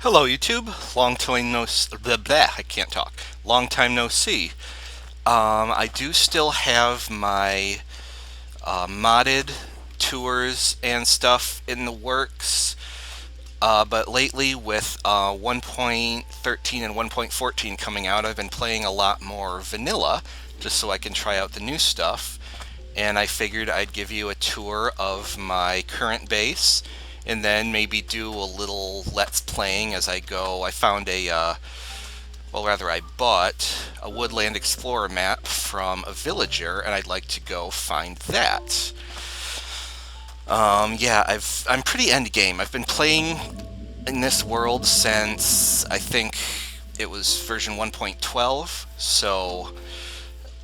Hello YouTube, long time no I can't talk. Long time no see. I do still have my modded tours and stuff in the works, but lately with 1.13 and 1.14 coming out, I've been playing a lot more vanilla just so I can try out the new stuff. And I figured I'd give you a tour of my current base and then maybe do a little let's playing as I go. I found well, rather, I bought a Woodland Explorer map from a villager, and I'd like to go find that. Yeah, I'm pretty end game. I've been playing in this world since I think it was version 1.12, so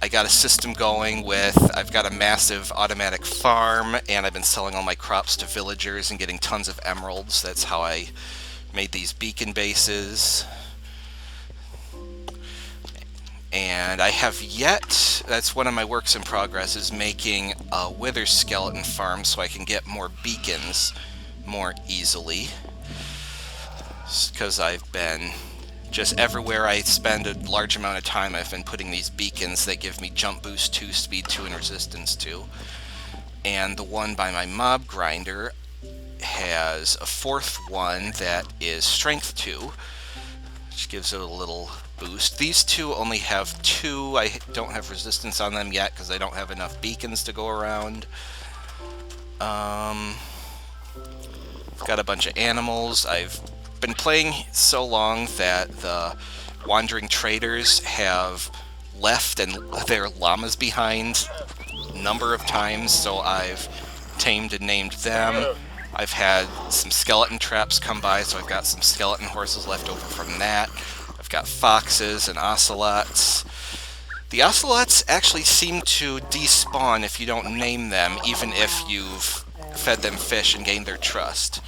I got a system going with, I've got a massive automatic farm, and I've been selling all my crops to villagers and getting tons of emeralds. That's how I made these beacon bases. And I have yet, that's one of my works in progress, is making a wither skeleton farm so I can get more beacons more easily. Because I've been just everywhere I spend a large amount of time, I've been putting these beacons that give me jump boost 2, speed 2, and resistance 2. And the one by my mob grinder has a fourth one that is strength 2, which gives it a little boost. These two only have 2. I don't have resistance on them yet because I don't have enough beacons to go around. Got a bunch of animals. I've been playing so long that the wandering traders have left and their llamas behind a number of times, so I've tamed and named them. I've had some skeleton traps come by, so I've got some skeleton horses left over from that. I've got foxes and ocelots. The ocelots actually seem to despawn if you don't name them, even if you've fed them fish and gained their trust.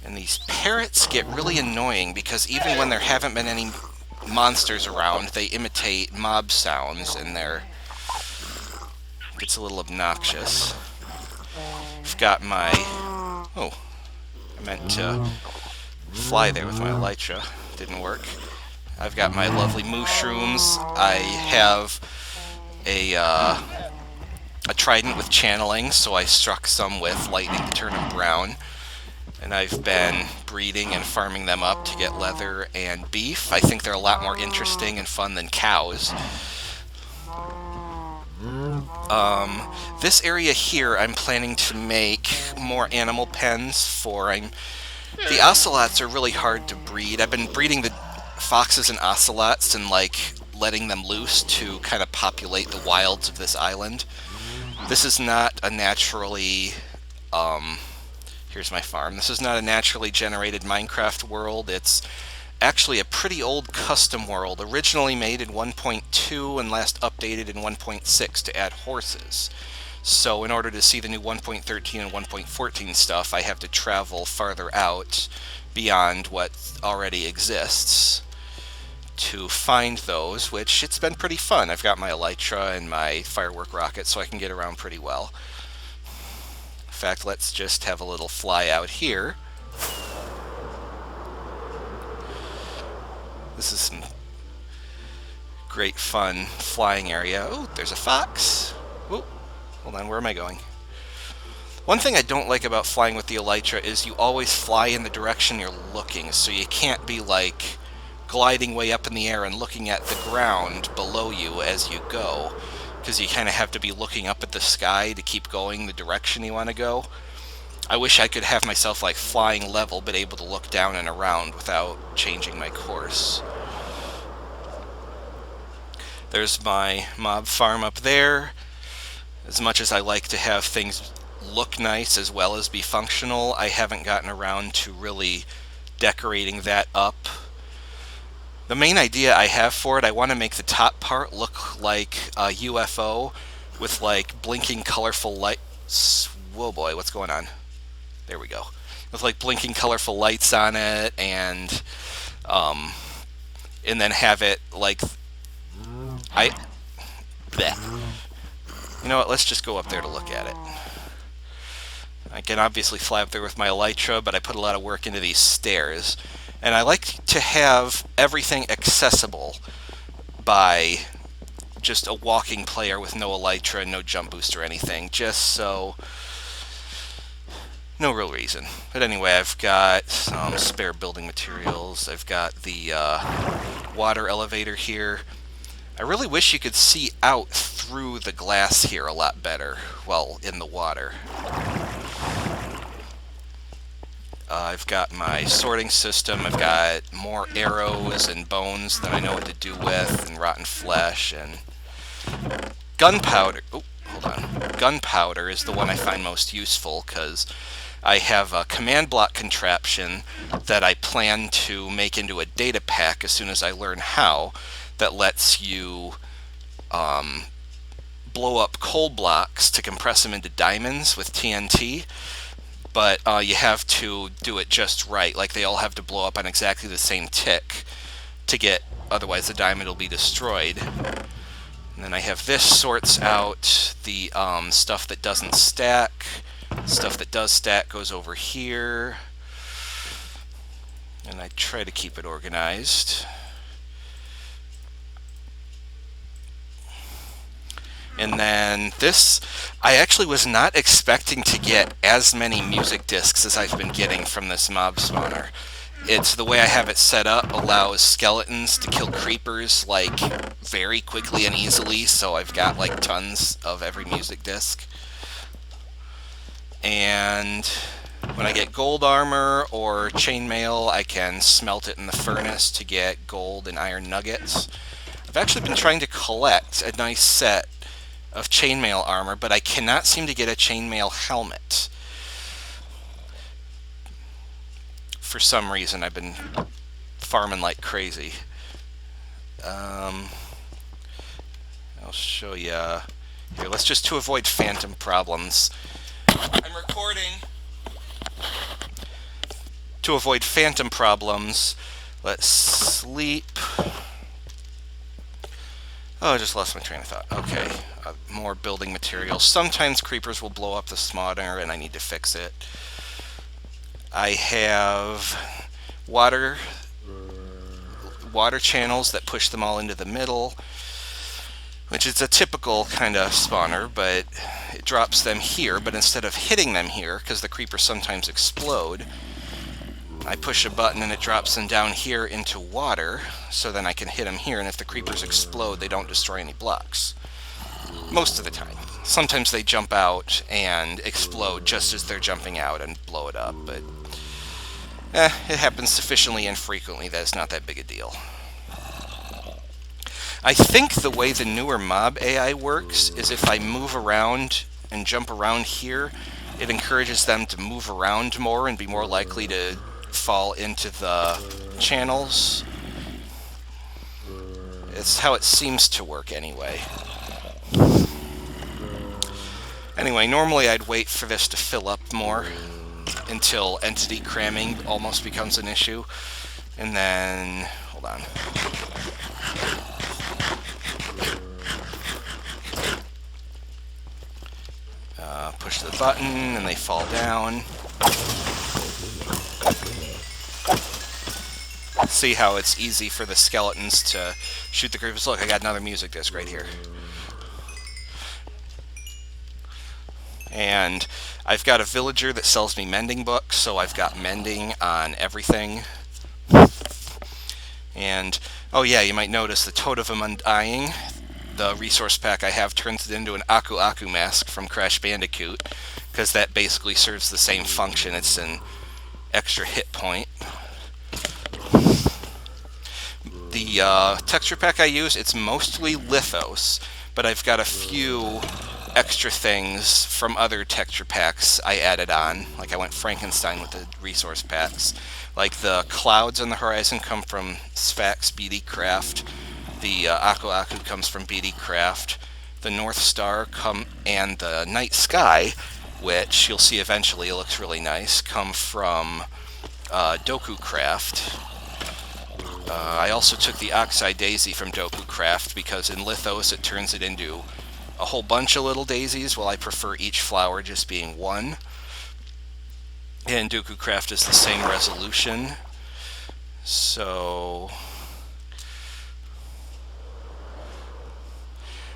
And these parrots get really annoying because even when there haven't been any monsters around, they imitate mob sounds and gets a little obnoxious. I've got my... Oh, I meant to fly there with my elytra. Didn't work. I've got my lovely mushrooms. I have a trident with channeling, so I struck some with lightning to turn them brown. And I've been breeding and farming them up to get leather and beef. I think they're a lot more interesting and fun than cows. This area here I'm planning to make more animal pens for. The ocelots are really hard to breed. I've been breeding the foxes and ocelots and letting them loose to kind of populate the wilds of this island. This is not a naturally here's my farm. This is not a naturally generated Minecraft world. It's actually a pretty old custom world, originally made in 1.2 and last updated in 1.6 to add horses. So in order to see the new 1.13 and 1.14 stuff, I have to travel farther out beyond what already exists to find those, which it's been pretty fun. I've got my elytra and my firework rocket, so I can get around pretty well. In fact, let's just have a little fly out here. This is some great fun flying area. Oh, there's a fox. Oh, hold on, where am I going? One thing I don't like about flying with the elytra is you always fly in the direction you're looking, so you can't be gliding way up in the air and looking at the ground below you as you go, because you kind of have to be looking up at the sky to keep going the direction you want to go. I wish I could have myself flying level, but able to look down and around without changing my course. There's my mob farm up there. As much as I like to have things look nice as well as be functional, I haven't gotten around to really decorating that up. The main idea I have for it, I want to make the top part look like a UFO with blinking colorful lights. Whoa boy, what's going on? There we go. With blinking colorful lights on it, and then have it bleh. You know what, let's just go up there to look at it. I can obviously fly up there with my elytra, but I put a lot of work into these stairs. And I like to have everything accessible by just a walking player with no elytra and no jump boost or anything, just so... No real reason. But anyway, I've got some spare building materials. I've got the water elevator here. I really wish you could see out through the glass here a lot better while in the water. I've got my sorting system. I've got more arrows and bones than I know what to do with, and rotten flesh, and gunpowder. Oh, hold on. Gunpowder is the one I find most useful, because I have a command block contraption that I plan to make into a data pack as soon as I learn how, that lets you blow up coal blocks to compress them into diamonds with TNT. But you have to do it just right. Like, they all have to blow up on exactly the same tick to get, otherwise the diamond will be destroyed. And then I have this sorts out the stuff that doesn't stack. Stuff that does stack goes over here. And I try to keep it organized. And then this, I actually was not expecting to get as many music discs as I've been getting from this mob spawner. It's the way I have it set up allows skeletons to kill creepers like very quickly and easily, so I've got like tons of every music disc. And when I get gold armor or chainmail, I can smelt it in the furnace to get gold and iron nuggets. I've actually been trying to collect a nice set of chainmail armor, but I cannot seem to get a chainmail helmet. For some reason, I've been farming like crazy. I'll show you. Here, let's just to avoid phantom problems. I'm recording. To avoid phantom problems, let's sleep. Oh, I just lost my train of thought. Okay, more building materials. Sometimes creepers will blow up the spawner and I need to fix it. I have water channels that push them all into the middle, which is a typical kind of spawner, but it drops them here. But instead of hitting them here, because the creepers sometimes explode, I push a button and it drops them down here into water, so then I can hit them here, and if the creepers explode, they don't destroy any blocks. Most of the time. Sometimes they jump out and explode just as they're jumping out and blow it up, but it happens sufficiently infrequently that it's not that big a deal. I think the way the newer mob AI works is if I move around and jump around here, it encourages them to move around more and be more likely to fall into the channels. It's how it seems to work anyway. Anyway, normally I'd wait for this to fill up more until entity cramming almost becomes an issue. And then, hold on. Push the button and they fall down. See how it's easy for the skeletons to shoot the creepers. Look, I got another music disc right here. And I've got a villager that sells me mending books, so I've got mending on everything. And, oh yeah, you might notice the Toad of Undying, the resource pack I have, turns it into an Aku Aku mask from Crash Bandicoot, because that basically serves the same function. It's an extra hit point. The texture pack I use, it's mostly lithos, but I've got a few extra things from other texture packs I added on. Like I went Frankenstein with the resource packs. Like the clouds on the horizon come from Sphax BD Craft. The Aku Aku comes from BD Craft. The North Star and the Night Sky, which you'll see eventually, it looks really nice, come from Doku Craft. I also took the Oxeye Daisy from Doku Craft because in Lithos it turns it into a whole bunch of little daisies, while I prefer each flower just being one. And Dooku Craft is the same resolution. So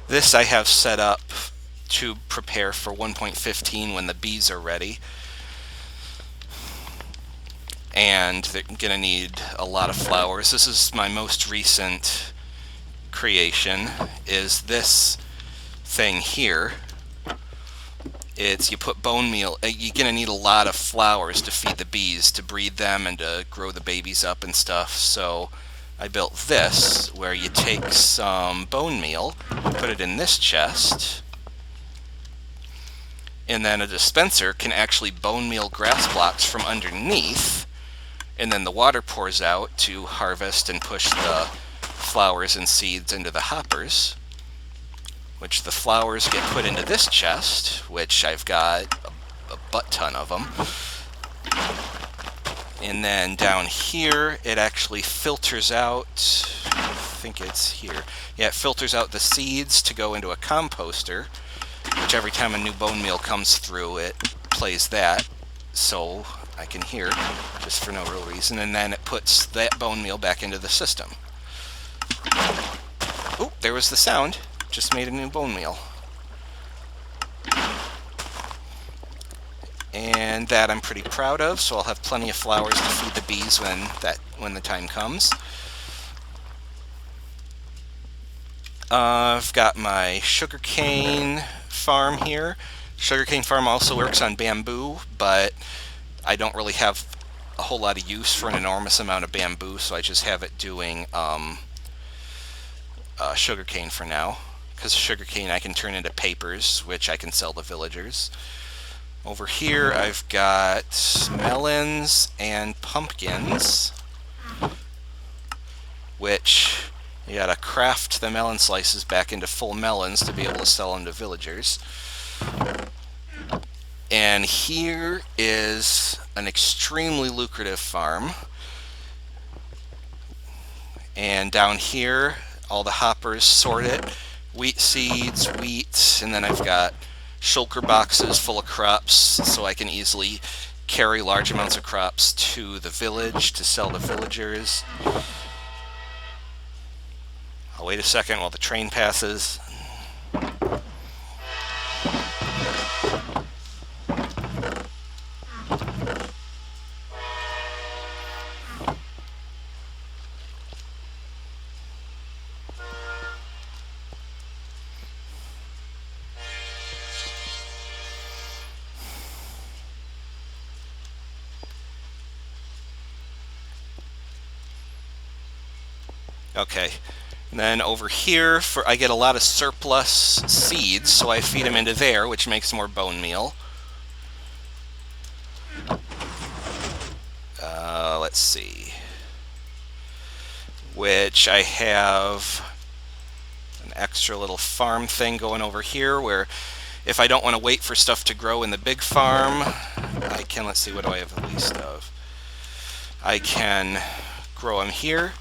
this I have set up to prepare for 1.15 when the bees are ready. And they're going to need a lot of flowers. This is my most recent creation, is this thing here. You put bone meal. You're going to need a lot of flowers to feed the bees, to breed them and to grow the babies up and stuff. So I built this, where you take some bone meal, put it in this chest, and then a dispenser can actually bone meal grass blocks from underneath, and then the water pours out to harvest and push the flowers and seeds into the hoppers, which the flowers get put into this chest, which I've got a butt ton of them. And then down here, it actually filters out, I think it's here. Yeah, it filters out the seeds to go into a composter, which every time a new bone meal comes through, it plays that, so I can hear, just for no real reason, and then it puts that bone meal back into the system. Oh, there was the sound. Just made a new bone meal. And that I'm pretty proud of, so I'll have plenty of flowers to feed the bees when the time comes. I've got my sugarcane farm here. Sugarcane farm also works on bamboo, but I don't really have a whole lot of use for an enormous amount of bamboo, so I just have it doing sugarcane for now. Because sugarcane I can turn into papers, which I can sell to villagers. Over here I've got melons and pumpkins, which you gotta craft the melon slices back into full melons to be able to sell them to villagers. And here is an extremely lucrative farm. And down here, all the hoppers sort it. Wheat seeds, wheat, and then I've got shulker boxes full of crops, so I can easily carry large amounts of crops to the village to sell to villagers. I'll wait a second while the train passes. Okay, and then over here, I get a lot of surplus seeds, so I feed them into there, which makes more bone meal. Let's see. Which I have an extra little farm thing going over here, where if I don't want to wait for stuff to grow in the big farm, I can, let's see, what do I have the least of? I can grow them here,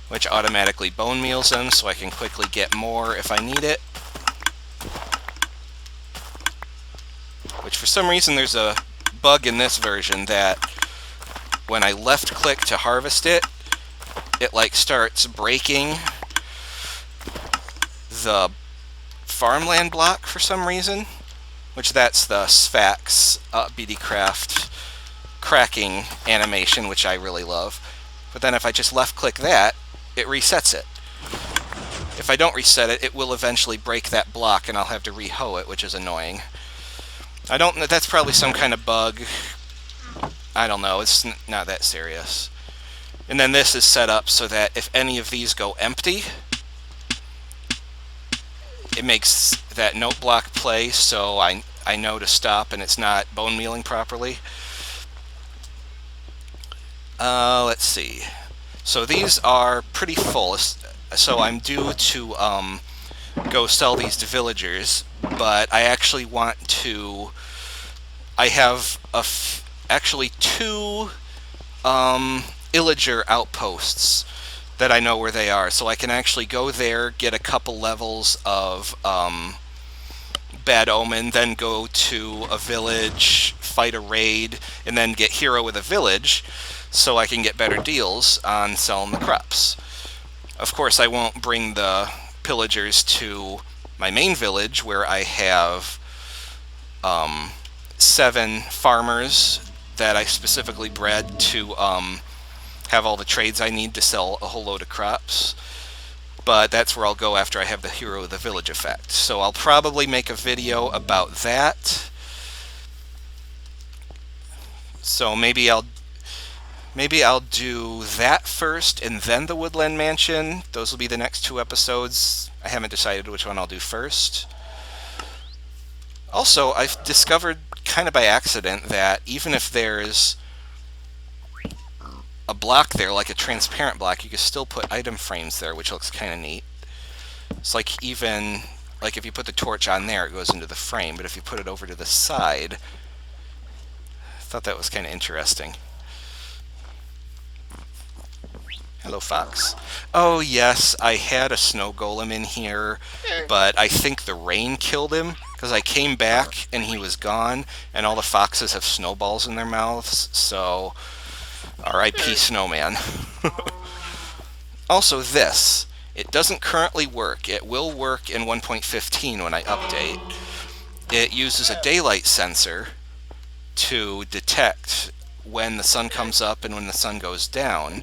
which automatically bone meals them, so I can quickly get more if I need it. Which for some reason there's a bug in this version that when I left click to harvest it, it like starts breaking the farmland block for some reason, which that's the Sphax BD Craft cracking animation, which I really love. But then if I just left click that, it resets it. If I don't reset it, it will eventually break that block and I'll have to re-hoe it, which is annoying. That's probably some kind of bug. I don't know, it's not that serious. And then this is set up so that if any of these go empty, it makes that note block play, so I know to stop and it's not bone mealing properly. Let's see. So these are pretty full, so I'm due to go sell these to villagers, but I actually want to... I have actually two Illager outposts that I know where they are, so I can actually go there, get a couple levels of Bad Omen, then go to a village, fight a raid, and then get hero with a village so I can get better deals on selling the crops. Of course, I won't bring the pillagers to my main village where I have 7 farmers that I specifically bred to have all the trades I need to sell a whole load of crops. But that's where I'll go after I have the hero of the village effect. So I'll probably make a video about that. So maybe I'll do that first and then the Woodland Mansion. Those will be the next 2 episodes. I haven't decided which one I'll do first. Also, I've discovered kind of by accident that even if there's a block there, like a transparent block, you can still put item frames there, which looks kind of neat. It's like even like if you put the torch on there, it goes into the frame, but if you put it over to the side, I thought that was kind of interesting. Hello, Fox. Oh, yes, I had a snow golem in here, but I think the rain killed him, because I came back and he was gone, and all the foxes have snowballs in their mouths, so R.I.P. Snowman. Also, this. It doesn't currently work. It will work in 1.15 when I update. It uses a daylight sensor to detect when the sun comes up and when the sun goes down,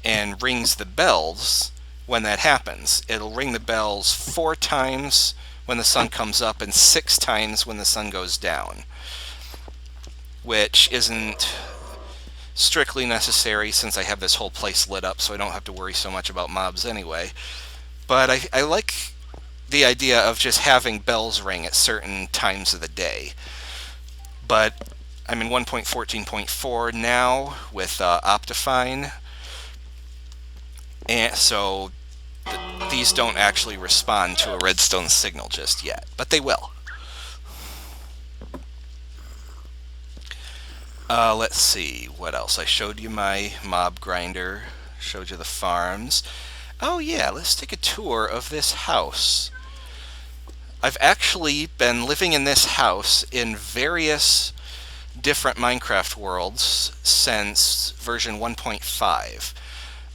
and rings the bells when that happens. It'll ring the bells 4 times when the sun comes up and 6 times when the sun goes down, which isn't strictly necessary since I have this whole place lit up, so I don't have to worry so much about mobs anyway. But I like the idea of just having bells ring at certain times of the day. But I'm in 1.14.4 now with Optifine, and so these don't actually respond to a redstone signal just yet, but they will. Let's see, what else? I showed you my mob grinder, showed you the farms. Oh yeah, let's take a tour of this house. I've actually been living in this house in various different Minecraft worlds since version 1.5.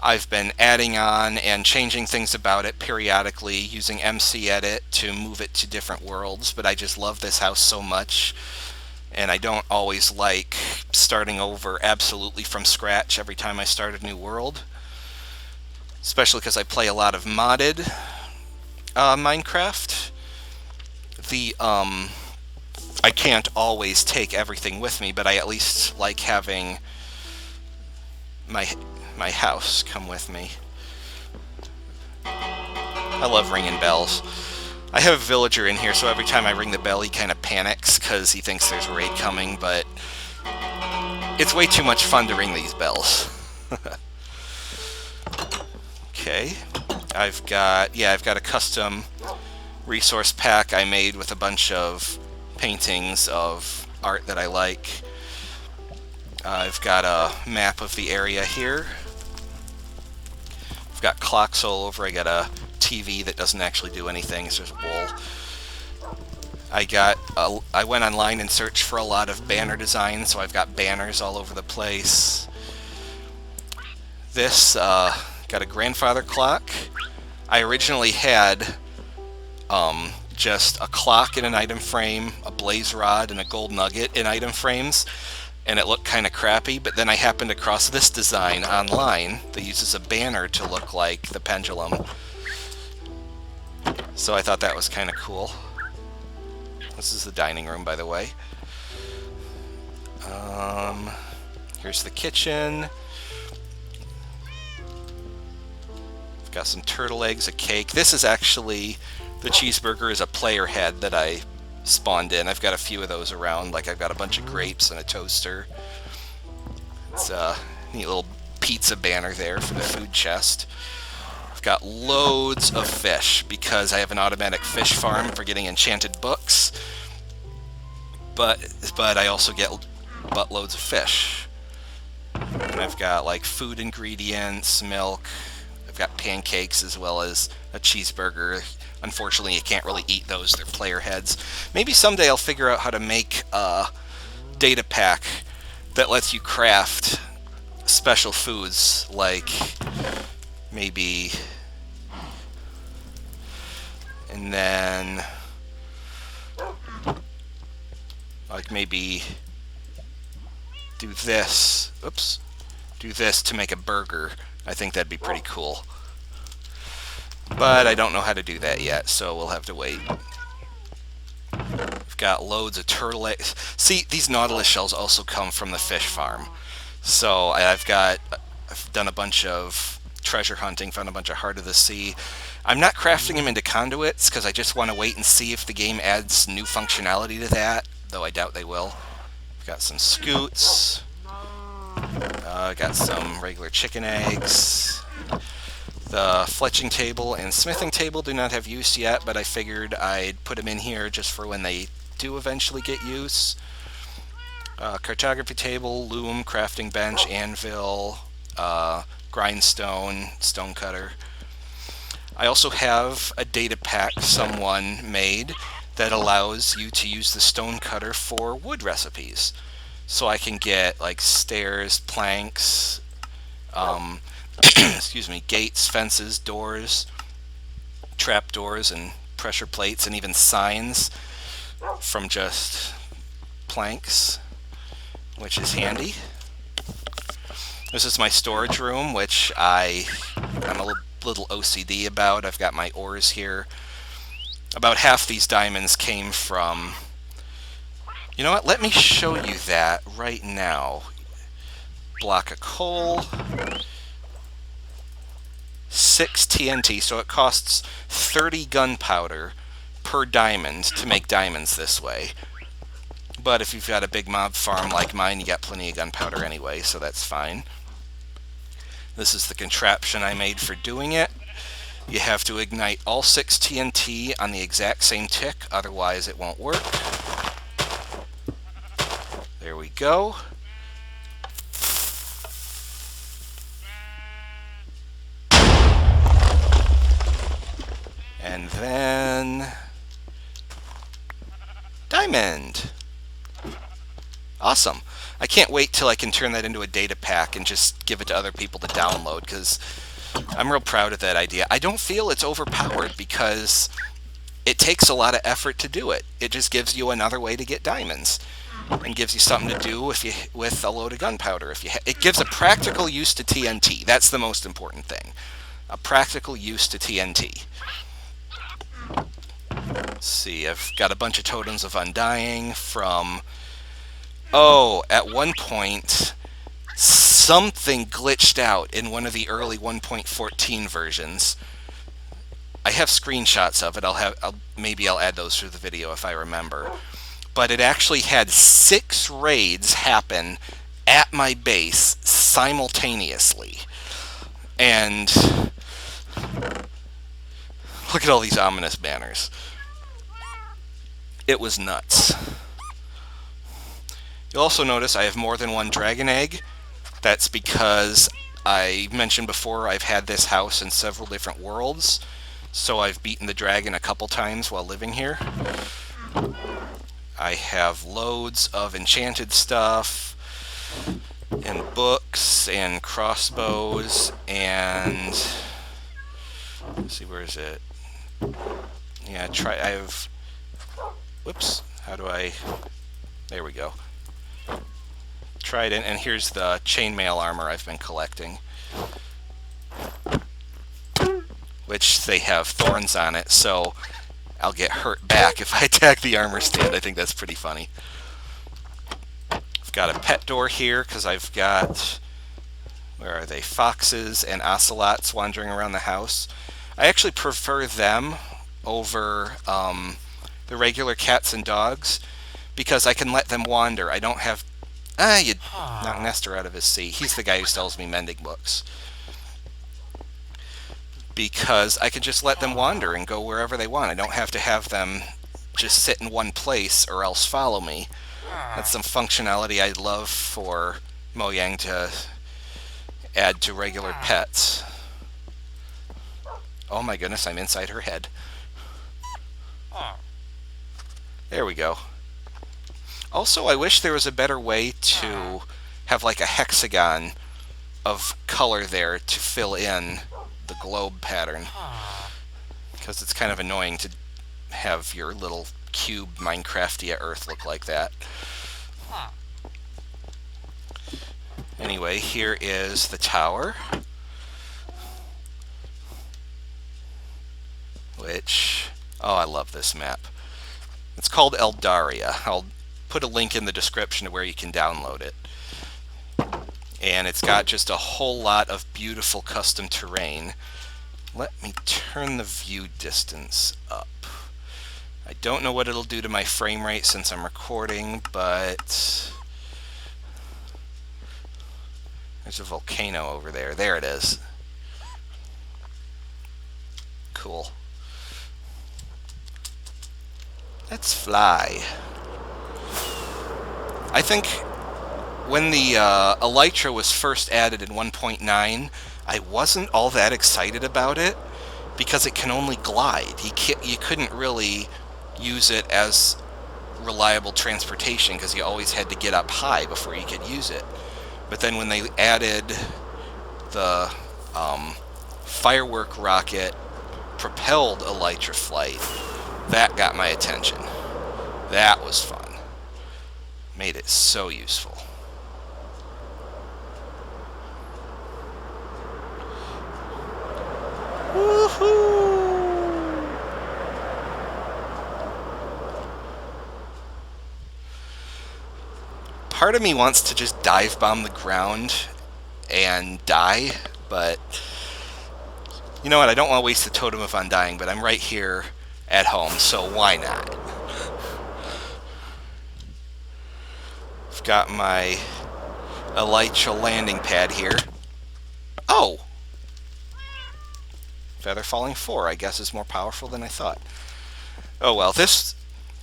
I've been adding on and changing things about it periodically, using MC Edit to move it to different worlds, but I just love this house so much, and I don't always like starting over absolutely from scratch every time I start a new world, especially because I play a lot of modded Minecraft. I can't always take everything with me, but I at least like having my house come with me. I love ringing bells. I have a villager in here, so every time I ring the bell he kind of panics because he thinks there's a raid coming, but it's way too much fun to ring these bells. Okay, I've got a custom resource pack I made with a bunch of paintings of art that I like. I've got a map of the area here. I've got clocks all over. I got a TV that doesn't actually do anything. It's just wool. I went online and searched for a lot of banner designs, so I've got banners all over the place. This got a grandfather clock. I originally had just a clock in an item frame, a blaze rod, and a gold nugget in item frames, and it looked kind of crappy, but then I happened across this design online that uses a banner to look like the pendulum. So I thought that was kind of cool. This is the dining room, by the way. Here's the kitchen. I've got some turtle eggs, a cake. This is actually, the cheeseburger is a player head that I spawned in. I've got a few of those around, like I've got a bunch of grapes and a toaster. It's a neat little pizza banner there for the food chest. I've got loads of fish because I have an automatic fish farm for getting enchanted books, but I also get buttloads of fish. And I've got like food ingredients, milk. I've got pancakes as well as a cheeseburger. unfortunately, you can't really eat those. They're player heads. Maybe someday I'll figure out how to make a data pack that lets you craft special foods, like maybe... And then... like maybe do this. Oops. Do this to make a burger. I think that'd be pretty cool. But I don't know how to do that yet, so we'll have to wait. We've got loads of turtle eggs. See, these nautilus shells also come from the fish farm. So I've done a bunch of treasure hunting, found a bunch of Heart of the Sea. I'm not crafting them into conduits because I just want to wait and see if the game adds new functionality to that, though I doubt they will. We've got some scoots. Got some regular chicken eggs. The fletching table and smithing table do not have use yet, but I figured I'd put them in here just for when they do eventually get use. Cartography table, loom, crafting bench, anvil, grindstone, stone cutter. I also have a data pack someone made that allows you to use the stone cutter for wood recipes. So I can get like stairs, planks, excuse me, gates, fences, doors, trapdoors, and pressure plates, and even signs from just planks, which is handy. This is my storage room, which I'm a little OCD about. I've got my ores here. About half these diamonds came from... You know what? Let me show you that right now. Block of coal. 6 TNT, so it costs 30 gunpowder per diamond to make diamonds this way. But if you've got a big mob farm like mine, you got plenty of gunpowder anyway, so that's fine. This is the contraption I made for doing it. You have to ignite all 6 TNT on the exact same tick, otherwise it won't work. There we go. And then... diamond! Awesome. I can't wait till I can turn that into a data pack and just give it to other people to download, because I'm real proud of that idea. I don't feel it's overpowered because it takes a lot of effort to do it. It just gives you another way to get diamonds and gives you something to do with a load of gunpowder. It gives a practical use to TNT. That's the most important thing. A practical use to TNT. Let's see, I've got a bunch of totems of undying from... Oh, at one point, something glitched out in one of the early 1.14 versions. I have screenshots of it. Maybe I'll add those to the video if I remember. But it actually had 6 raids happen at my base simultaneously. And look at all these ominous banners. It was nuts. You'll also notice I have more than one dragon egg. That's because I mentioned before I've had this house in several different worlds, so I've beaten the dragon a couple times while living here. I have loads of enchanted stuff, and books, and crossbows, and... let's see, where is it? Yeah, I have... whoops, how do I... there we go. Trident, and here's the chainmail armor I've been collecting, which they have thorns on it, so I'll get hurt back if I attack the armor stand. I think that's pretty funny. I've got a pet door here because I've got, where are they, foxes and ocelots wandering around the house. I actually prefer them over the regular cats and dogs because I can let them wander. I don't have... you knocked Nestor out of his seat. He's the guy who sells me mending books. Because I can just let them wander and go wherever they want. I don't have to have them just sit in one place or else follow me. That's some functionality I'd love for Mojang to add to regular pets. Oh my goodness, I'm inside her head. There we go. Also, I wish there was a better way to have like a hexagon of color there to fill in the globe pattern, because it's kind of annoying to have your little cube Minecraftia Earth look like that. Anyway, here is the tower, which, oh, I love this map. It's called Eldaria. I'll put a link in the description to where you can download it. And it's got just a whole lot of beautiful custom terrain. Let me turn the view distance up. I don't know what it'll do to my frame rate since I'm recording, but there's a volcano over there. There it is. Cool. Let's fly. I think when the Elytra was first added in 1.9, I wasn't all that excited about it because it can only glide. You couldn't really use it as reliable transportation because you always had to get up high before you could use it. But then when they added the firework rocket propelled Elytra flight, that got my attention. That was fun. Made it so useful. Woohoo! Part of me wants to just dive bomb the ground and die, but you know what? I don't want to waste the totem of undying, but I'm right here at home, so why not? I've got my Elytra landing pad here. Oh! Feather Falling 4, I guess, is more powerful than I thought. Oh well, this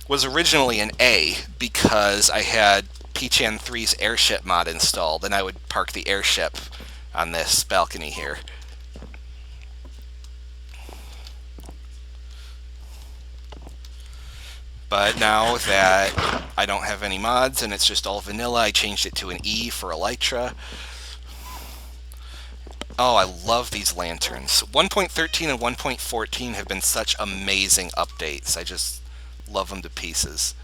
was originally an A because I had Pchan 3's airship mod installed, and I would park the airship on this balcony here. But now that I don't have any mods and it's just all vanilla, I changed it to an E for Elytra. Oh, I love these lanterns. 1.13 and 1.14 have been such amazing updates. I just love them to pieces.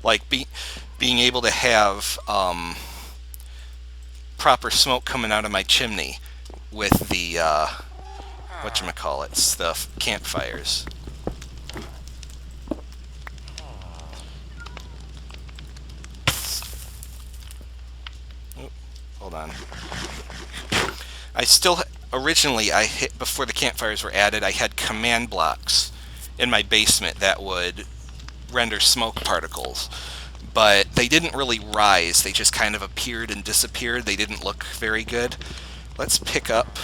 Like being able to have proper smoke coming out of my chimney with the whatchamacallits, the campfires. Hold on. Originally, before the campfires were added, I had command blocks in my basement that would render smoke particles. But they didn't really rise, they just kind of appeared and disappeared. They didn't look very good. Let's pick up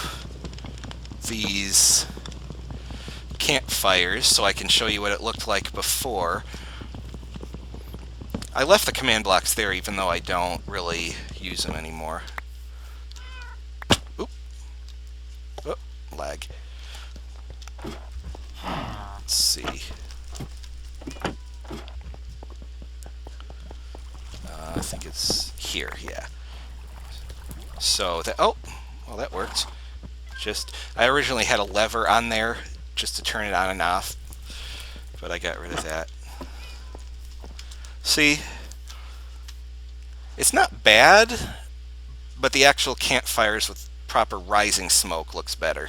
these campfires so I can show you what it looked like before. I left the command blocks there even though I don't really use them anymore. Oop. Oh, lag. Let's see. I think it's here, yeah. So that, oh, well that worked. I originally had a lever on there just to turn it on and off, but I got rid of that. See, it's not bad, but the actual campfires with proper rising smoke looks better.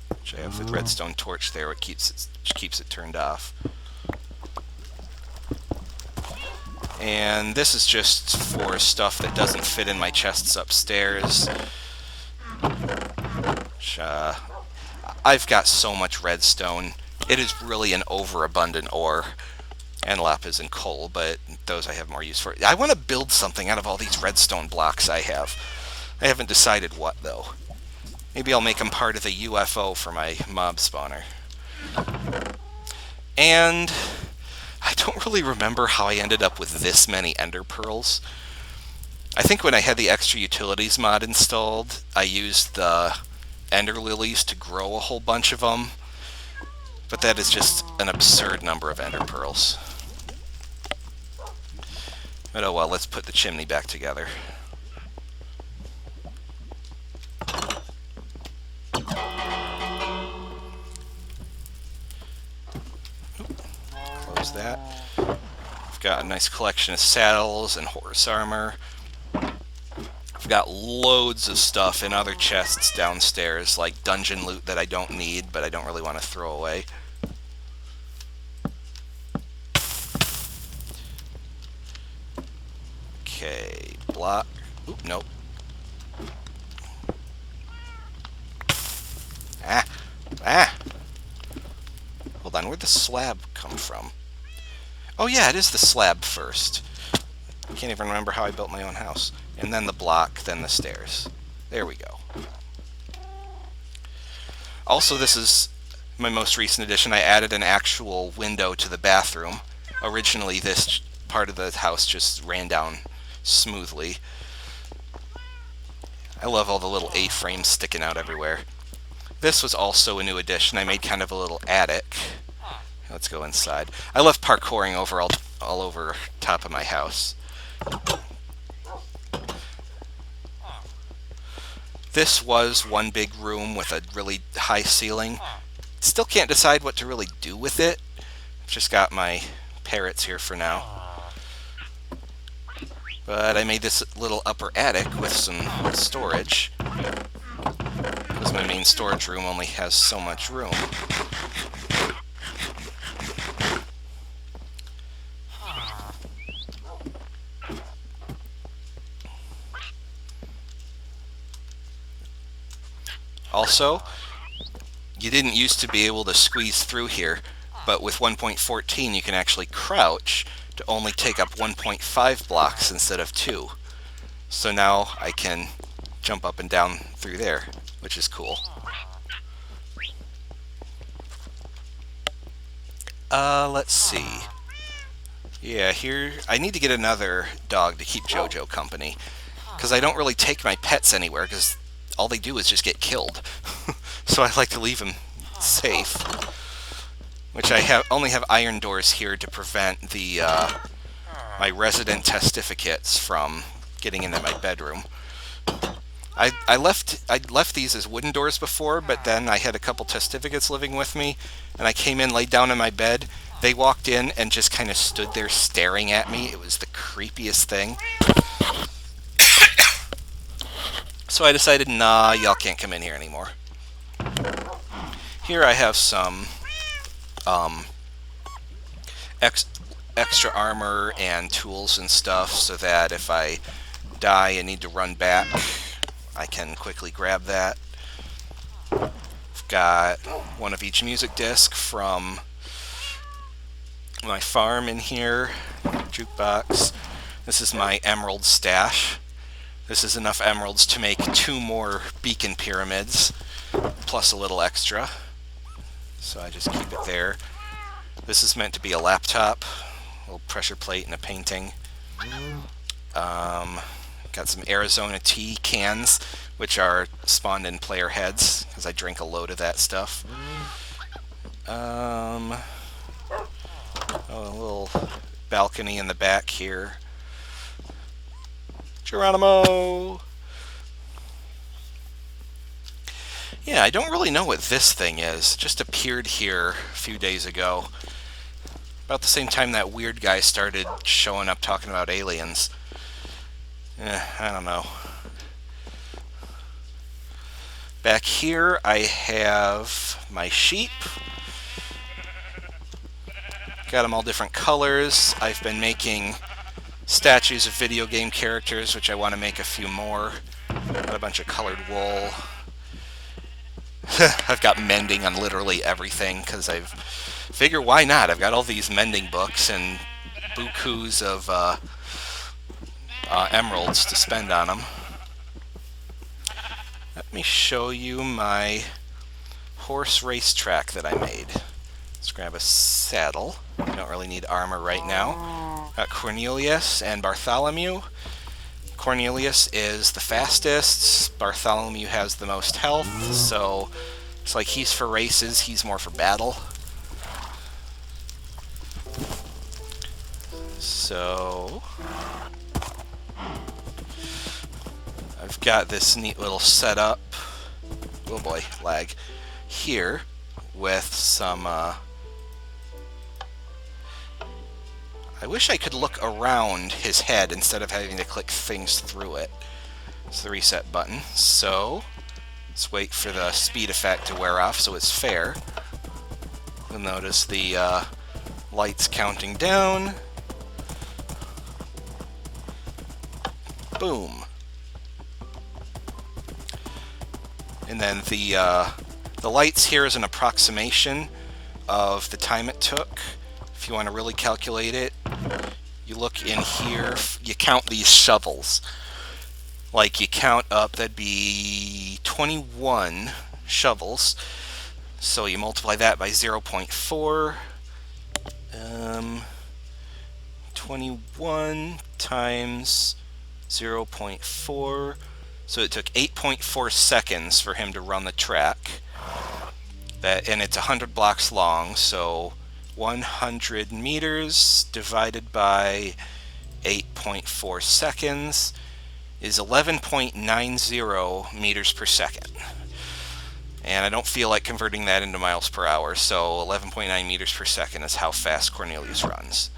Which I have the redstone torch there, which keeps it turned off. And this is just for stuff that doesn't fit in my chests upstairs. Which, I've got so much redstone. It is really an overabundant ore. And lapis and coal, but those I have more use for. I want to build something out of all these redstone blocks I have. I haven't decided what, though. Maybe I'll make them part of the UFO for my mob spawner. And I don't really remember how I ended up with this many ender pearls. I think when I had the extra utilities mod installed, I used the ender lilies to grow a whole bunch of them. But that is just an absurd number of ender pearls. But oh well, let's put the chimney back together. Close that. I've got a nice collection of saddles and horse armor. I've got loads of stuff in other chests downstairs, like dungeon loot that I don't need, but I don't really want to throw away. Okay, block. Oop, nope. Ah! Hold on, where'd the slab come from? Oh yeah, it is the slab first. I can't even remember how I built my own house. And then the block, then the stairs. There we go. Also, this is my most recent addition. I added an actual window to the bathroom. Originally, this part of the house just ran down smoothly. I love all the little A-frames sticking out everywhere. This was also a new addition. I made kind of a little attic. Let's go inside. I love parkouring all over top of my house. This was one big room with a really high ceiling. Still can't decide what to really do with it. Just got my parrots here for now. But I made this little upper attic with some storage, because my main storage room only has so much room. Also, you didn't used to be able to squeeze through here, but with 1.14 you can actually crouch to only take up 1.5 blocks instead of 2. So now I can jump up and down through there, which is cool. Let's see. Yeah, here I need to get another dog to keep Jojo company, because I don't really take my pets anywhere, because all they do is just get killed. So I like to leave them safe. Which I only have iron doors here to prevent the my resident testificates from getting into my bedroom. I left these as wooden doors before, but then I had a couple testificates living with me, and I came in, laid down in my bed. They walked in and just kind of stood there staring at me. It was the creepiest thing. So I decided, nah, y'all can't come in here anymore. Here I have some extra armor and tools and stuff, so that if I die and need to run back, I can quickly grab that. I've got one of each music disc from my farm in here, jukebox. This is my emerald stash. This is enough emeralds to make 2 more beacon pyramids, plus a little extra. So I just keep it there. This is meant to be a laptop, a little pressure plate and a painting. Got some Arizona tea cans, which are spawned in player heads, because I drink a load of that stuff. Oh, a little balcony in the back here. Geronimo! Yeah, I don't really know what this thing is. It just appeared here a few days ago. About the same time that weird guy started showing up talking about aliens. I don't know. Back here I have my sheep. Got them all different colors. I've been making statues of video game characters, which I want to make a few more. Got a bunch of colored wool. I've got mending on literally everything, because I figure why not? I've got all these mending books and bukus of emeralds to spend on them. Let me show you my horse racetrack that I made. Let's grab a saddle. We don't really need armor right now. Got Cornelius and Bartholomew. Cornelius is the fastest. Bartholomew has the most health, so it's like he's for races, he's more for battle. So I've got this neat little setup, oh boy, lag, here with some, I wish I could look around his head instead of having to click things through it. It's the reset button. So let's wait for the speed effect to wear off so it's fair. You'll notice the lights counting down. Boom. And then the lights here is an approximation of the time it took. If you want to really calculate it, you look in here, you count these shovels. Like you count up, that'd be 21 shovels. So you multiply that by 0.4. 21 times 0.4. So it took 8.4 seconds for him to run the track. And it's 100 blocks long, so 100 meters divided by 8.4 seconds is 11.90 meters per second. And I don't feel like converting that into miles per hour, so 11.9 meters per second is how fast Cornelius runs.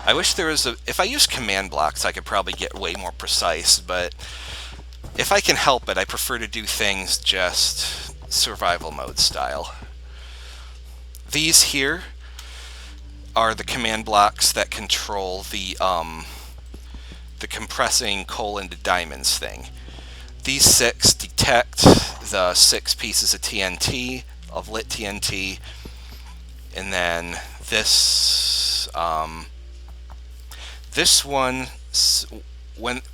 I wish there was if I use command blocks, I could probably get way more precise, but if I can help it, I prefer to do things just survival mode style. These here are the command blocks that control the compressing coal into diamonds thing. These 6 detect the 6 pieces of TNT, of lit TNT, and then this this one,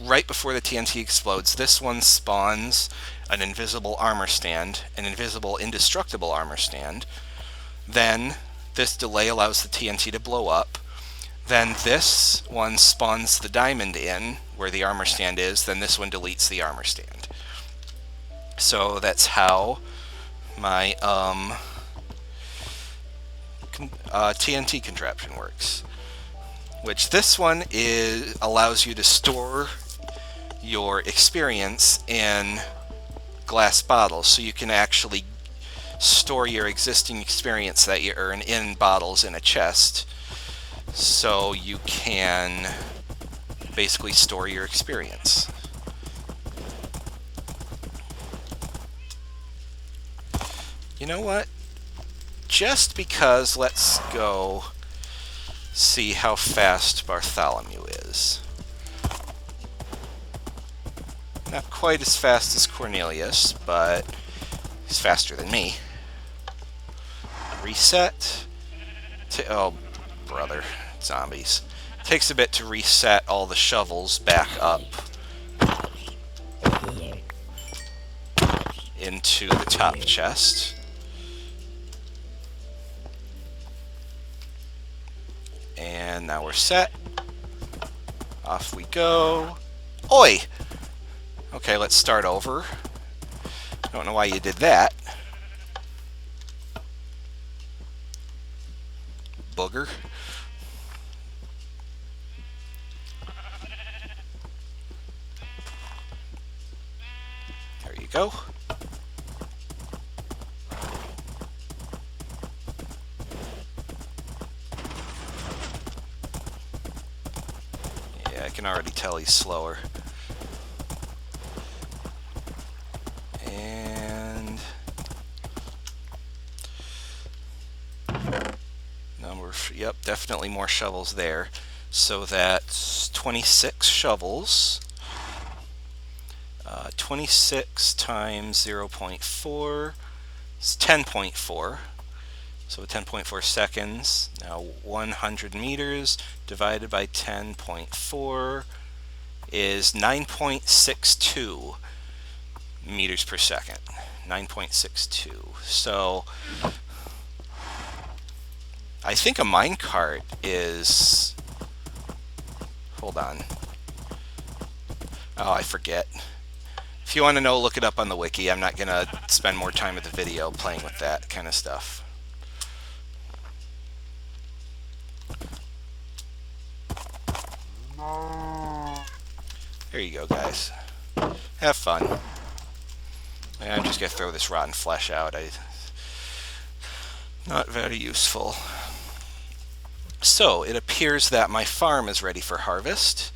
right before the TNT explodes, this one spawns an invisible armor stand, an invisible indestructible armor stand. Then this delay allows the TNT to blow up. Then this one spawns the diamond in where the armor stand is. Then this one deletes the armor stand. So that's how my TNT contraption works. Which this one allows you to store your experience in glass bottles, so you can actually store your existing experience that you earn in bottles in a chest, so you can basically store your experience. You know what? Just because, let's go see how fast Bartholomew is. Not quite as fast as Cornelius, but he's faster than me. Reset. Oh, brother. Zombies. Takes a bit to reset all the shovels back up into the top chest. And now we're set. Off we go. Oi! Okay, let's start over. Don't know why you did that. Booger. There you go. I can already tell he's slower. And yep, definitely more shovels there. So that's 26 shovels. 26 times 0.4 is 10.4. So 10.4 seconds. Now 100 meters divided by 10.4 is 9.62 meters per second. 9.62. So I think a minecart is... Hold on. Oh, I forget. If you want to know, look it up on the wiki. I'm not going to spend more time at the video playing with that kind of stuff. There you go, guys. Have fun. And I'm just going to throw this rotten flesh out. Not very useful. So, it appears that my farm is ready for harvest.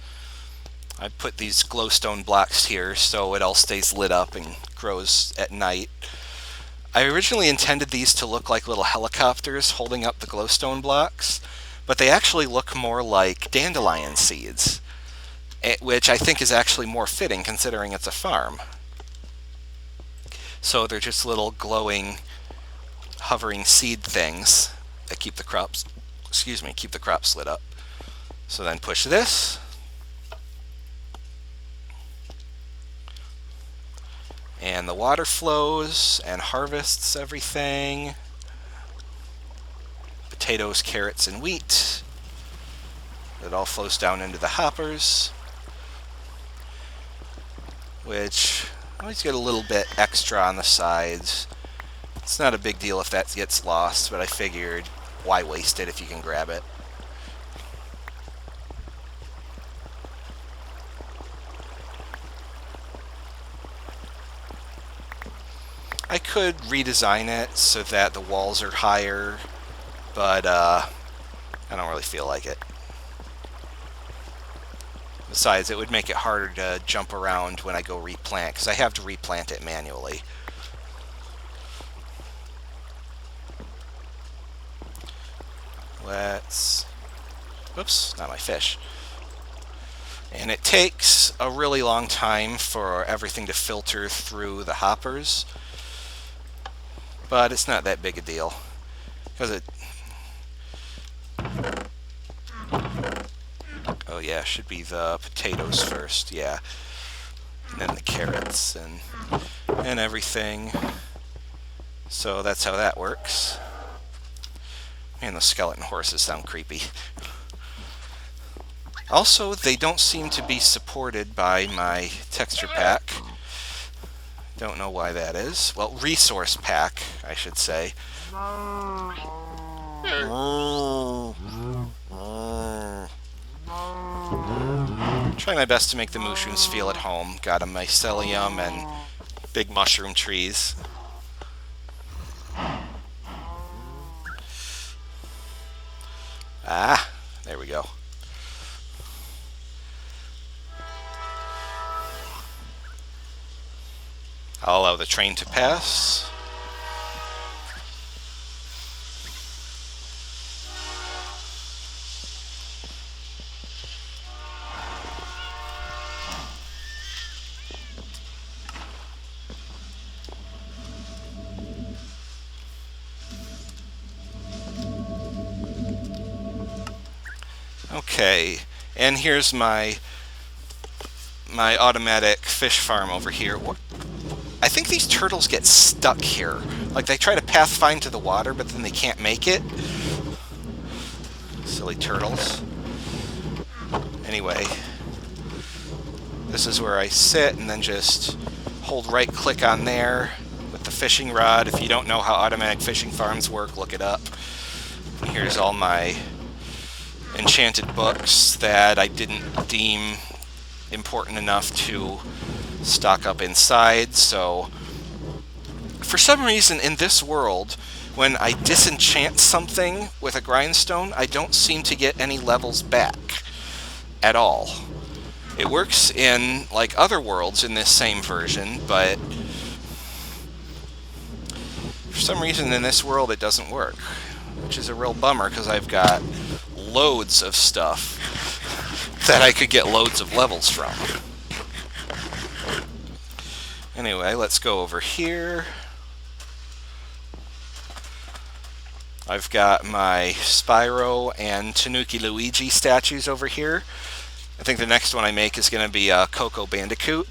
I put these glowstone blocks here so it all stays lit up and grows at night. I originally intended these to look like little helicopters holding up the glowstone blocks, but they actually look more like dandelion seeds, which I think is actually more fitting considering it's a farm. So they're just little glowing, hovering seed things that keep the crops, keep the crops lit up. So then push this. And the water flows and harvests everything. Potatoes, carrots, and wheat. It all flows down into the hoppers, which always get a little bit extra on the sides. It's not a big deal if that gets lost, but I figured why waste it if you can grab it. I could redesign it so that the walls are higher, but I don't really feel like it. Besides, it would make it harder to jump around when I go replant, because I have to replant it manually. Oops, not my fish. And it takes a really long time for everything to filter through the hoppers. But it's not that big a deal, because it... Oh yeah, should be the potatoes first, yeah. And then the carrots and everything. So that's how that works. Man, those skeleton horses sound creepy. Also, they don't seem to be supported by my texture pack. Don't know why that is. Well, resource pack, I should say. Try my best to make the mushrooms feel at home. Got a mycelium and big mushroom trees. Ah, there we go. I'll allow the train to pass. Okay, and here's my automatic fish farm over here. I think these turtles get stuck here. Like, they try to pathfind to the water, but then they can't make it. Silly turtles. Anyway, this is where I sit and then just hold right-click on there with the fishing rod. If you don't know how automatic fishing farms work, look it up. And here's all my enchanted books that I didn't deem important enough to stock up inside. So for some reason in this world, when I disenchant something with a grindstone, I don't seem to get any levels back at all. It works in like other worlds in this same version, but for some reason in this world it doesn't work, which is a real bummer because I've got loads of stuff that I could get loads of levels from. Anyway, let's go over here. I've got my Spyro and Tanuki Luigi statues over here. I think the next one I make is going to be Coco Bandicoot.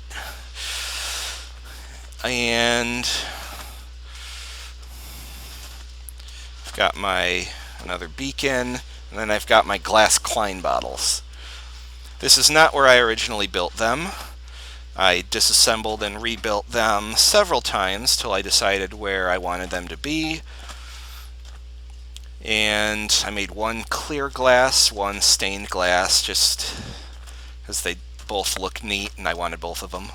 And I've got my another beacon, and then I've got my glass Klein bottles. This is not where I originally built them. I disassembled and rebuilt them several times till I decided where I wanted them to be. And I made one clear glass, one stained glass, just because they both look neat and I wanted both of them.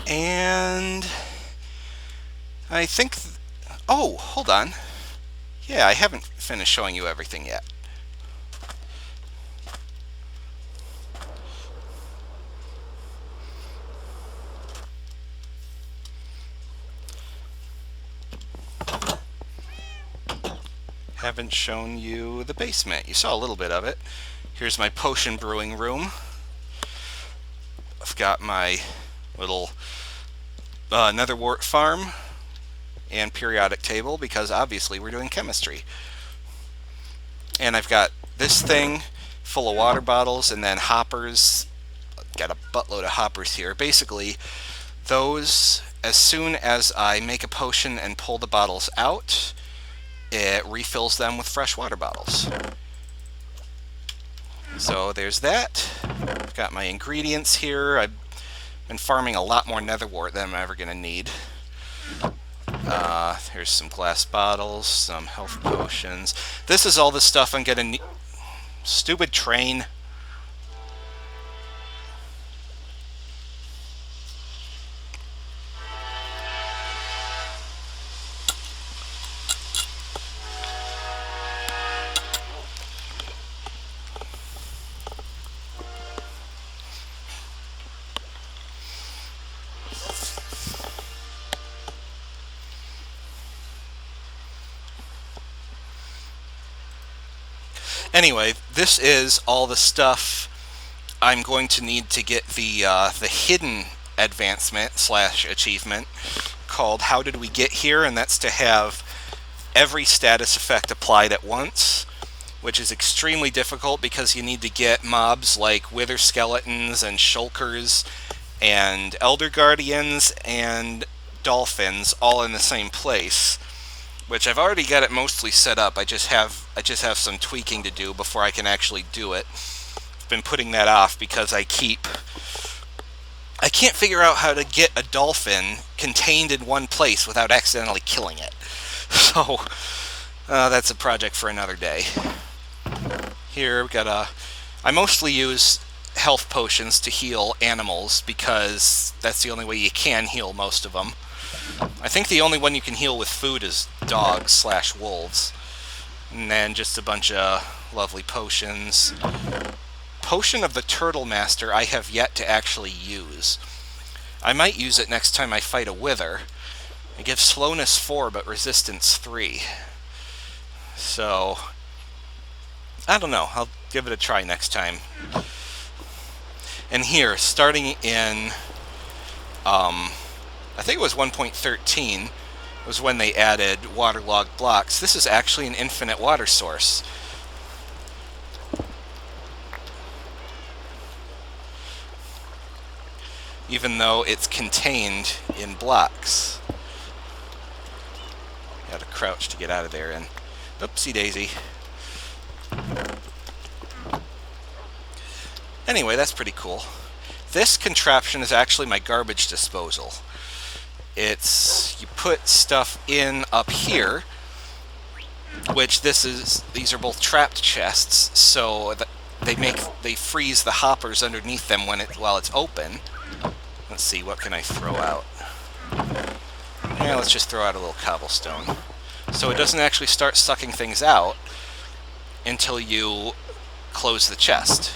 And I think... oh, hold on. Yeah, I haven't finished showing you everything yet. Haven't shown you the basement. You saw a little bit of it. Here's my potion brewing room. I've got my little netherwort farm and periodic table, because obviously we're doing chemistry. And I've got this thing full of water bottles and then hoppers. Got a buttload of hoppers here. Basically, those, as soon as I make a potion and pull the bottles out, it refills them with fresh water bottles. So there's that. I've got my ingredients here. I've been farming a lot more netherwort than I'm ever going to need. Here's some glass bottles, some health potions. This is all the stuff I'm going to need. Stupid train. Anyway, this is all the stuff I'm going to need to get the hidden advancement slash achievement called How Did We Get Here? And that's to have every status effect applied at once, which is extremely difficult because you need to get mobs like Wither Skeletons and Shulkers and Elder Guardians and Dolphins all in the same place. Which I've already got it mostly set up. I just have some tweaking to do before I can actually do it. I've been putting that off because I can't figure out how to get a dolphin contained in one place without accidentally killing it. So that's a project for another day. Here we've got I mostly use health potions to heal animals because that's the only way you can heal most of them. I think the only one you can heal with food is dogs slash wolves. And then just a bunch of lovely potions. Potion of the Turtle Master I have yet to actually use. I might use it next time I fight a Wither. It gives slowness 4 but resistance 3. So, I don't know. I'll give it a try next time. And here, starting in... I think it was 1.13 was when they added waterlogged blocks. This is actually an infinite water source. Even though it's contained in blocks. You gotta crouch to get out of there and oopsie daisy. Anyway, that's pretty cool. This contraption is actually my garbage disposal. You put stuff in up here, which these are both trapped chests, so they freeze the hoppers underneath them while it's open. Let's see, what can I throw out? Yeah, let's just throw out a little cobblestone. So it doesn't actually start sucking things out until you close the chest.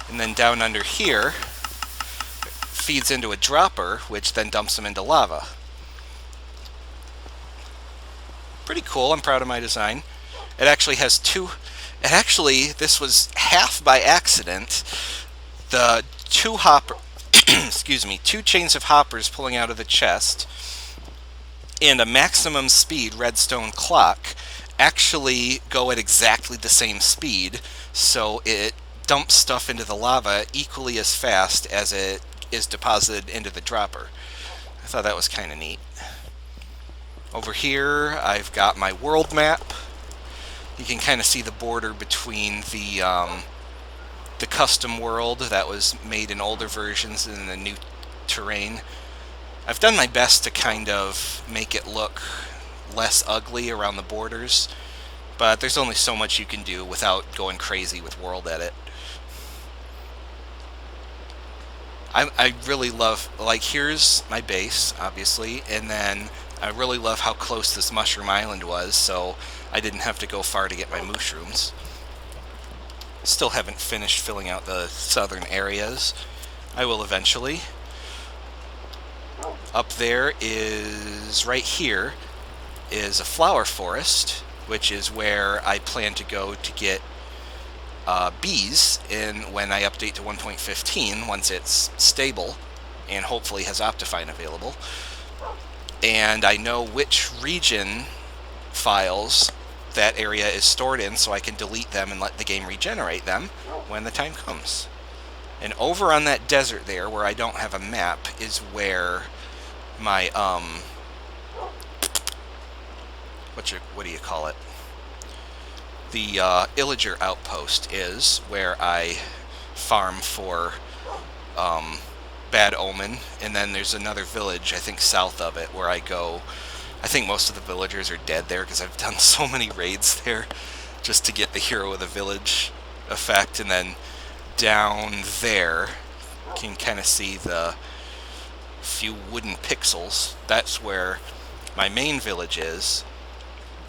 And then down under here, feeds into a dropper, which then dumps them into lava. Pretty cool. I'm proud of my design. It actually has this was half by accident. The two chains of hoppers pulling out of the chest and a maximum speed redstone clock actually go at exactly the same speed, so it dumps stuff into the lava equally as fast as it is deposited into the dropper. I thought that was kind of neat. Over here, I've got my world map. You can kind of see the border between the custom world that was made in older versions and the new terrain. I've done my best to kind of make it look less ugly around the borders, but there's only so much you can do without going crazy with world edit. I really love, like, here's my base, obviously, and then I really love how close this Mushroom Island was, so I didn't have to go far to get my mushrooms. Still haven't finished filling out the southern areas. I will eventually. Up there is, right here, is a flower forest, which is where I plan to go to get bees when I update to 1.15, once it's stable and hopefully has Optifine available. And I know which region files that area is stored in, so I can delete them and let the game regenerate them when the time comes. And over on that desert there, where I don't have a map, is where my what do you call it? The Illager outpost is, where I farm for Bad Omen, and then there's another village, I think south of it, where I go. I think most of the villagers are dead there because I've done so many raids there just to get the Hero of the Village effect. And then down there, you can kind of see the few wooden pixels. That's where my main village is,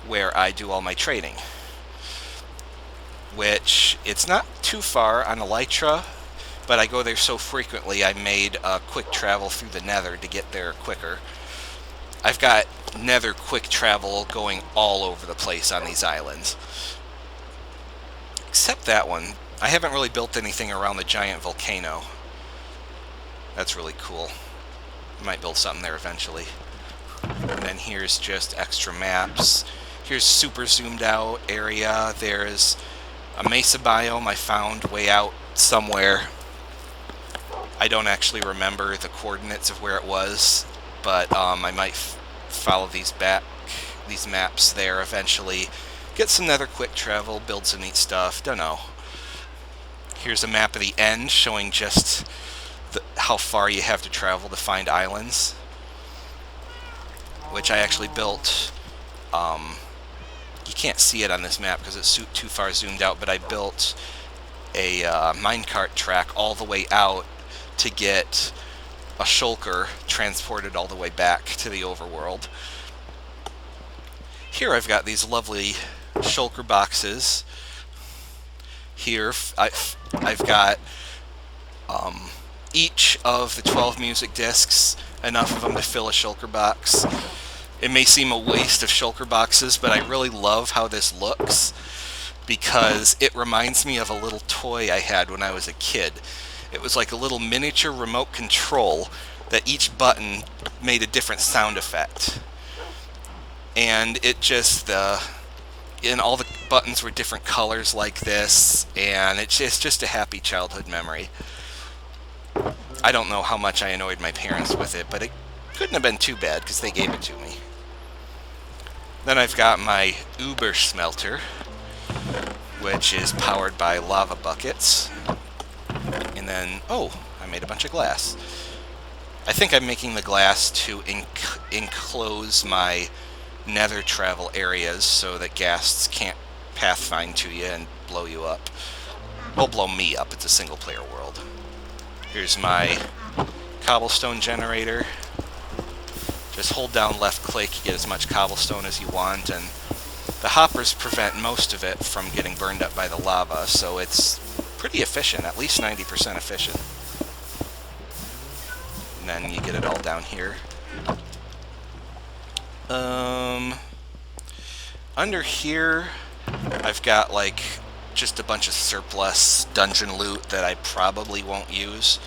where I do all my trading. Which, it's not too far on Elytra, but I go there so frequently I made a quick travel through the Nether to get there quicker. I've got Nether quick travel going all over the place on these islands. Except that one. I haven't really built anything around the giant volcano. That's really cool. I might build something there eventually. And then here's just extra maps. Here's super zoomed out area. There's a mesa biome I found way out somewhere. I don't actually remember the coordinates of where it was, but I might follow these maps there eventually. Get some Nether quick travel, build some neat stuff, dunno. Here's a map of the end showing just how far you have to travel to find islands, which I actually built. You can't see it on this map because it's too far zoomed out, but I built a minecart track all the way out to get a shulker transported all the way back to the overworld. Here I've got these lovely shulker boxes. Here I've got each of the 12 music discs, enough of them to fill a shulker box. It may seem a waste of shulker boxes, but I really love how this looks because it reminds me of a little toy I had when I was a kid. It was like a little miniature remote control that each button made a different sound effect. And it just, and all the buttons were different colors like this, and it's just a happy childhood memory. I don't know how much I annoyed my parents with it, but it couldn't have been too bad because they gave it to me. Then I've got my Uber smelter, which is powered by lava buckets. And then, oh, I made a bunch of glass. I think I'm making the glass to enclose my Nether travel areas so that ghasts can't pathfind to you and blow you up. Well, blow me up. It's a single player world. Here's my cobblestone generator. Just hold down left click, you get as much cobblestone as you want, and the hoppers prevent most of it from getting burned up by the lava, so it's pretty efficient, at least 90% efficient. And then you get it all down here. Under here, I've got like just a bunch of surplus dungeon loot that I probably won't use.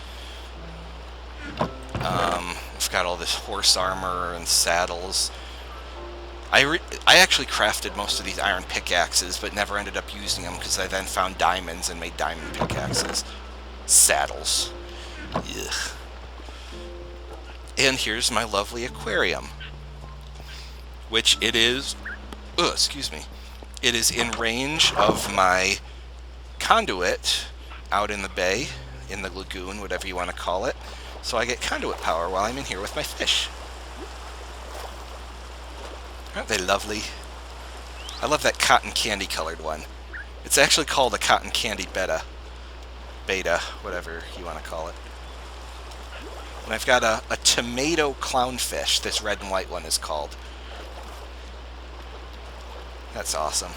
I've got all this horse armor and saddles. I actually crafted most of these iron pickaxes, but never ended up using them because I then found diamonds and made diamond pickaxes. Saddles. Ugh. And here's my lovely aquarium, which it is, excuse me, it is in range of my conduit out in the bay, in the lagoon, whatever you want to call it. So I get conduit power while I'm in here with my fish. Aren't they lovely? I love that cotton candy colored one. It's actually called a cotton candy beta, whatever you want to call it. And I've got a tomato clownfish, this red and white one is called. That's awesome.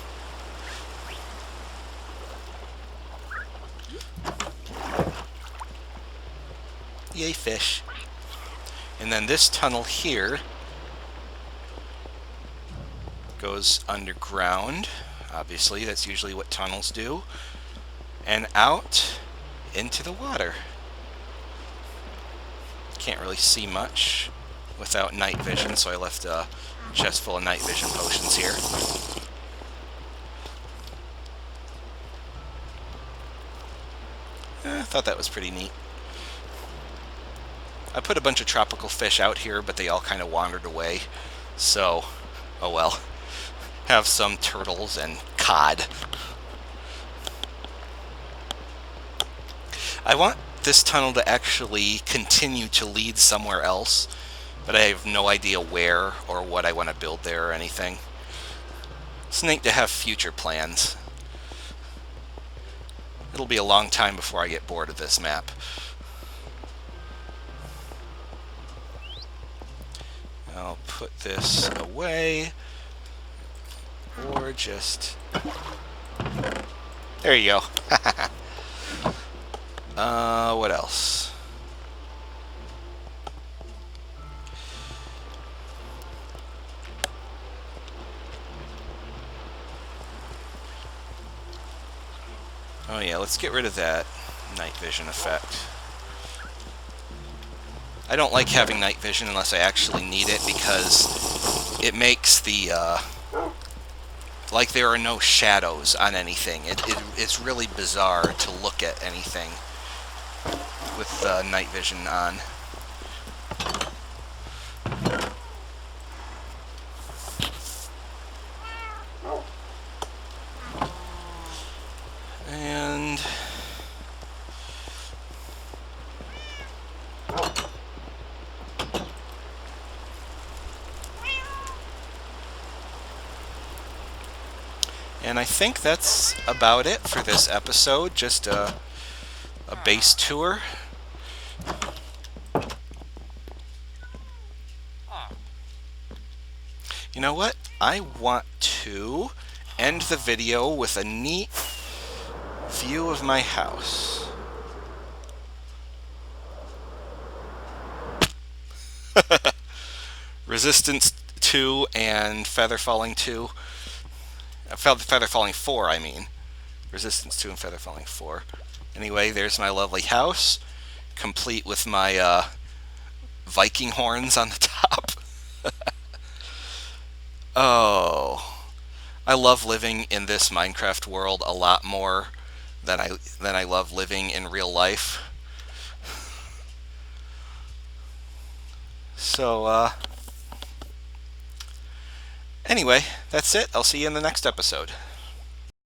Yay, fish. And then this tunnel here goes underground. Obviously, that's usually what tunnels do. And out into the water. Can't really see much without night vision, so I left a chest full of night vision potions here. I thought that was pretty neat. I put a bunch of tropical fish out here, but they all kind of wandered away. So, oh well. Have some turtles and cod. I want this tunnel to actually continue to lead somewhere else, but I have no idea where or what I want to build there or anything. It's neat to have future plans. It'll be a long time before I get bored of this map. I'll put this away, or just... There you go. What else? Oh yeah, let's get rid of that night vision effect. I don't like having night vision unless I actually need it, because it makes the, like there are no shadows on anything. It's really bizarre to look at anything with night vision on. And... And I think that's about it for this episode. Just a base tour. You know what? I want to end the video with a neat view of my house. Resistance 2 and Feather Falling 2. Feather Falling 4, I mean. Resistance 2 and Feather Falling 4. Anyway, there's my lovely house, complete with my Viking horns on the top. Oh, I love living in this Minecraft world a lot more than I love living in real life. So, anyway, that's it. I'll see you in the next episode.